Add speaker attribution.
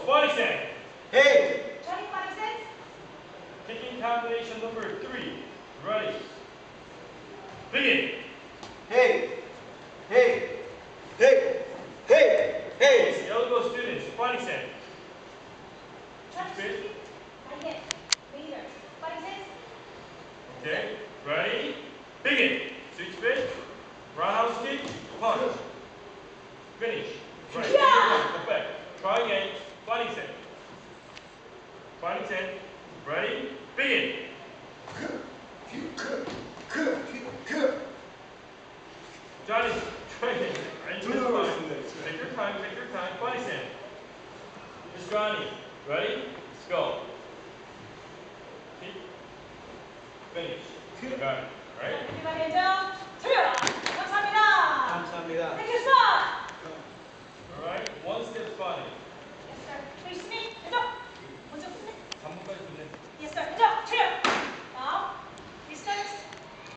Speaker 1: Body stand.
Speaker 2: Hey.
Speaker 3: Johnny, body stand.
Speaker 1: Kicking combination number 3. Ready. Begin.
Speaker 2: Hey. Hey. Hey. Hey. Hey.
Speaker 1: Elbow students. Body stand.
Speaker 3: Johnny,
Speaker 1: Spin.
Speaker 3: right hip. Leader. Body stand.
Speaker 1: Okay. Ready. Begin. Switch spin. Roundhouse kick. Punch. Finish. Right.
Speaker 3: Yeah.
Speaker 1: Go back. Try again. Body stand. Body stand. Ready. Begin. Johnny, try again. Right. Take your time. Take your time. Body stand. Miss Johnny. Ready? Let's go. Kick. Finish. Got it. All right.
Speaker 3: 감사합니다.
Speaker 2: 감사합니다.
Speaker 3: Thank you so much.